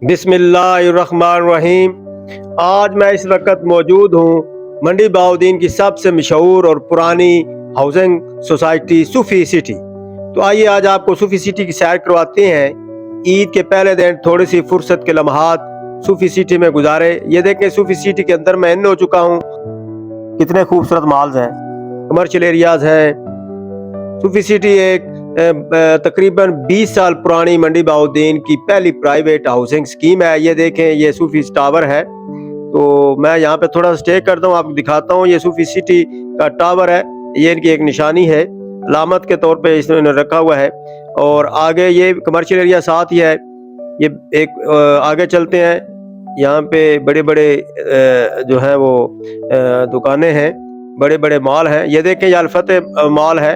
बिस्मिल्लाहिर्रहमानिर्रहीम। आज मैं इस वक्त मौजूद हूँ मंडी बहाउद्दीन की सबसे मशहूर और पुरानी हाउसिंग सोसाइटी सूफी सिटी। तो आइए आज आपको सूफी सिटी की सैर करवाते हैं। ईद के पहले दिन थोड़ी सी फुर्सत के लम्हात सूफी सिटी में गुजारे। ये देखें, सूफी सिटी के अंदर मैं इन हो चुका हूँ। कितने खूबसूरत मॉल्स हैं, कमर्शियल एरियाज हैं। सूफी सिटी एक तकरीबन 20 साल पुरानी मंडी बहाउद्दीन की पहली प्राइवेट हाउसिंग स्कीम है। ये देखें, ये सूफी टावर है। तो मैं यहाँ पे थोड़ा स्टे करता हूँ, आपको दिखाता हूँ। ये सूफी सिटी का टावर है, ये इनकी एक निशानी है, अलामत के तौर पे इसने रखा हुआ है। और आगे ये कमर्शियल एरिया साथ ही है। ये एक आगे चलते हैं। यहाँ पे बड़े बड़े जो है वो दुकानें हैं, बड़े बड़े मॉल हैं। ये देखें, ये अल्फतेह मॉल है।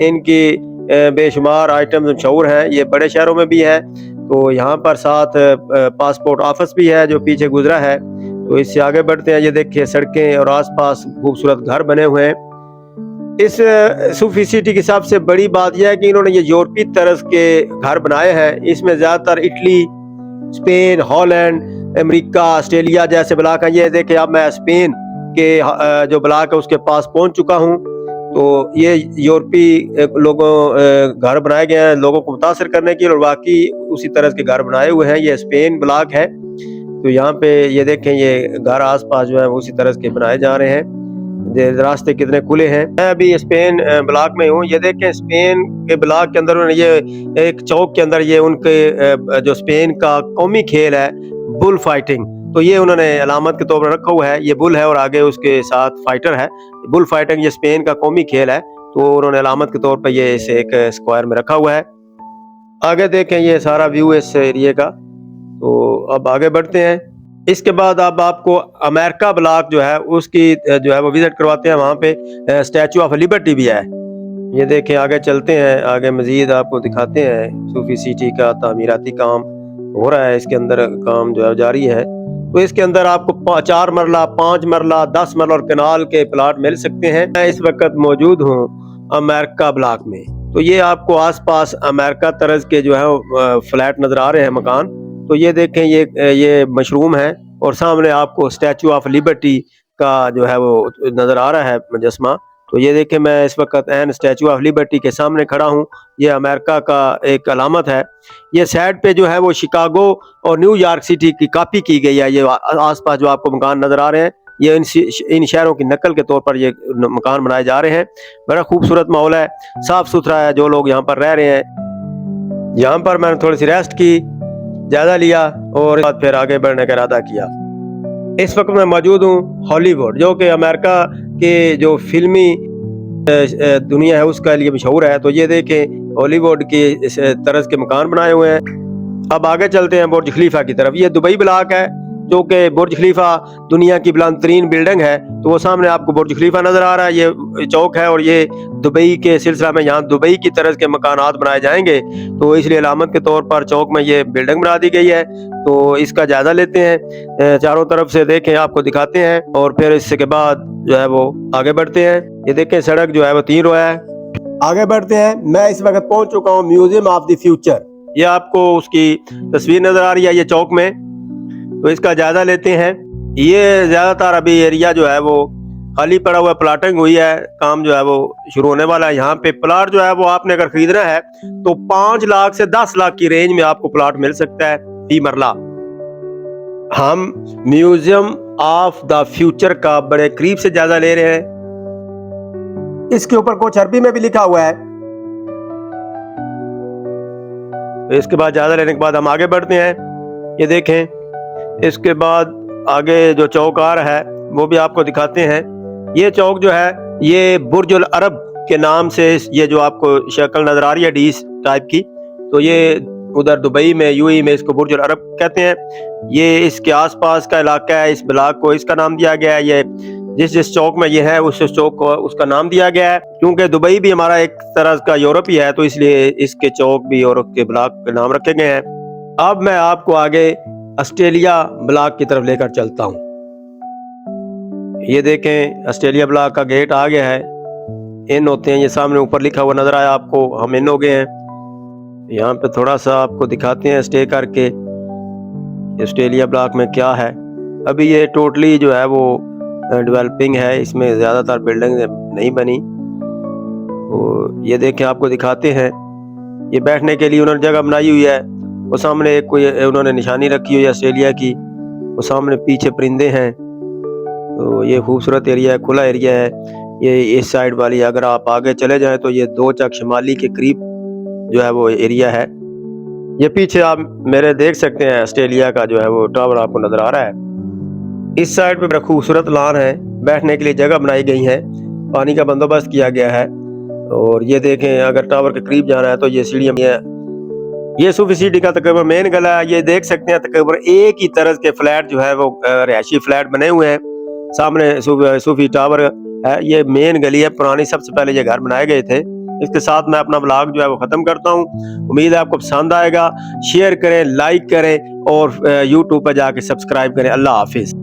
इनकी बेशुमार आइटम्स मशहूर हैं, ये बड़े शहरों में भी है। तो यहाँ पर साथ पासपोर्ट ऑफिस भी है जो पीछे गुजरा है। तो इससे आगे बढ़ते हैं। ये देखिए, सड़कें और आसपास खूबसूरत घर बने हुए हैं। इस सूफी सिटी की सबसे बड़ी बात यह है कि इन्होंने ये यूरोपीय तर्ज के घर बनाए हैं। इसमें ज़्यादातर Italy, Spain, Holland, America, Australia जैसे ब्लॉक हैं। ये देखिए, अब मैं स्पेन के जो ब्लॉक है उसके पास पहुंच चुका हूँ। तो ये यूरोपीय लोगों घर बनाए गए हैं लोगों को मुतासर करने के लिए, और बाकी उसी तरह के घर बनाए हुए हैं। ये स्पेन ब्लॉक है। तो यहाँ पे ये देखें, ये घर आसपास जो है उसी तरह के बनाए जा रहे हैं। रास्ते कितने खुले हैं। मैं अभी स्पेन ब्लॉक में हूँ। ये देखें, स्पेन के ब्लॉक के अंदर ये एक चौक के अंदर ये उनके जो स्पेन का कौमी खेल है बुल फाइटिंग, तो ये उन्होंने अलामत के तौर पर रखा हुआ है। ये बुल है और आगे उसके साथ फाइटर है। बुल फाइटिंग ये स्पेन का कौमी खेल है, तो उन्होंने अलामत के तौर पर ये इसे एक स्क्वायर में रखा हुआ है। आगे देखें, ये सारा व्यू इस एरिए का। तो अब आगे बढ़ते हैं। इसके बाद अब आपको अमेरिका ब्लॉक जो है उसकी जो है वो विजिट करवाते हैं। वहाँ पे स्टैचू ऑफ लिबर्टी भी है। ये देखें, आगे चलते हैं, आगे मजीद आपको दिखाते हैं। सूफी सिटी का तामीराती काम हो रहा है, इसके अंदर काम जो है जारी है। तो इसके अंदर आपको 4 मरला, 5 मरला, 10 मरला और कनाल के प्लाट मिल सकते हैं। मैं इस वक्त मौजूद हूँ अमेरिका ब्लॉक में। तो ये आपको आसपास अमेरिका तर्ज के जो है फ्लैट नजर आ रहे हैं, मकान। तो ये देखें, ये मशरूम है और सामने आपको स्टैचू ऑफ लिबर्टी का जो है वो नजर आ रहा है मुजस्मा। तो ये देखें, मैं इस वक्त एन स्टैचू ऑफ लिबर्टी के सामने खड़ा हूँ। ये अमेरिका का एक अलामत है। ये साइड पे जो है वो शिकागो और न्यूयॉर्क सिटी की कॉपी की गई है। ये आसपास जो आपको मकान नजर आ रहे हैं, ये इन शहरों की नकल के तौर पर ये मकान बनाए जा रहे हैं। बड़ा खूबसूरत माहौल है, साफ सुथरा है। जो लोग यहाँ पर रह रहे हैं, यहाँ पर मैंने थोड़ी सी रेस्ट की, जायजा लिया और फिर आगे बढ़ने का इरादा किया। इस वक्त मैं मौजूद हूँ हॉलीवुड, जो कि अमेरिका के जो फिल्मी दुनिया है उसके लिए मशहूर है। तो ये देखें, हॉलीवुड की इस तरह के मकान बनाए हुए हैं। अब आगे चलते हैं बुर्ज खलीफा की तरफ। ये दुबई ब्लॉक है, जो कि बुर्ज खलीफा दुनिया की बुलंद तरीन बिल्डिंग है। तो वो सामने आपको बुर्ज खलीफा नजर आ रहा है। ये चौक है और ये दुबई के सिलसिला में यहाँ दुबई की तरह के मकानात बनाए जाएंगे। तो इसलिए अलामत के तौर पर चौक में ये बिल्डिंग बना दी गई है। तो इसका जायजा लेते हैं, चारों तरफ से देखें, आपको दिखाते हैं और फिर इसके बाद जो है वो आगे बढ़ते हैं। ये देखें, सड़क जो है वो 3 रोया है। आगे बढ़ते हैं। मैं इस वक्त पहुंच चुका हूँ म्यूजियम ऑफ द फ्यूचर। ये आपको उसकी तस्वीर नजर आ रही है, ये चौक में। तो इसका जायजा लेते हैं। ये ज्यादातर अभी एरिया जो है वो खाली पड़ा हुआ, प्लाटिंग हुई है, काम जो है वो शुरू होने वाला है। यहाँ पे प्लाट जो है वो आपने अगर खरीदना है तो 5 लाख से 10 लाख की रेंज में आपको प्लाट मिल सकता है फी मरला। हम म्यूजियम ऑफ द फ्यूचर का बड़े करीब से जायजा ले रहे हैं। इसके ऊपर कुछ अरबी में भी लिखा हुआ है। तो इसके बाद जायजा लेने के बाद हम आगे बढ़ते हैं। ये देखें, इसके बाद आगे जो चौक आ रहा है वो भी आपको दिखाते हैं। ये चौक जो है ये बुर्जुल अरब के नाम से, ये जो आपको शक्ल नजर आ रही है डी टाइप की, तो ये उधर दुबई में, यूएई में इसको बुर्जुल अरब कहते हैं। ये इसके आसपास का इलाका है, इस ब्लॉक को इसका नाम दिया गया है। ये जिस चौक में ये है उस चौक को उसका नाम दिया गया है। क्योंकि दुबई भी हमारा एक तरह का यूरोप ही है, तो इसलिए इसके चौक भी यूरोप के ब्लॉक के नाम रखे गए हैं। अब मैं आपको आगे ऑस्ट्रेलिया ब्लॉक की तरफ लेकर चलता हूँ। ये देखें, ऑस्ट्रेलिया ब्लॉक का गेट आ गया है। इन होते हैं, ये सामने ऊपर लिखा हुआ नजर आया आपको, हम इन हो गए हैं। यहाँ पे थोड़ा सा आपको दिखाते हैं स्टे करके। ऑस्ट्रेलिया ब्लॉक में क्या है। अभी ये टोटली जो है वो डेवलपिंग है, इसमें ज़्यादातर बिल्डिंग नहीं बनी। तो ये देखें, आपको दिखाते हैं, ये बैठने के लिए उन्होंने जगह बनाई हुई है। वो सामने एक कोई उन्होंने निशानी रखी हुई है ऑस्ट्रेलिया की, वो सामने पीछे परिंदे हैं। तो ये खूबसूरत एरिया है, खुला एरिया है। ये इस साइड वाली अगर आप आगे चले जाएं तो ये 2 चक शिमाली के करीब जो है वो एरिया है। ये पीछे आप मेरे देख सकते हैं ऑस्ट्रेलिया का जो है वो टावर आपको नजर आ रहा है। इस साइड पे खूबसूरत लॉन है, बैठने के लिए जगह बनाई गई है, पानी का बंदोबस्त किया गया है। और ये देखें, अगर टावर के करीब जाना है तो ये सीढ़ियां है। ये सूफी सिटी का तकरीबन मेन गला है। ये देख सकते हैं तकरीबन एक ही तरह के फ्लैट जो है वो रिहायशी फ्लैट बने हुए हैं। सामने सूफी टावर है, ये मेन गली है पुरानी, सबसे पहले ये घर बनाए गए थे। इसके साथ मैं अपना ब्लॉग जो है वो खत्म करता हूँ। उम्मीद है आपको पसंद आएगा। शेयर करें, लाइक करें और यूट्यूब पर जाके सब्सक्राइब करें। अल्लाह हाफिज।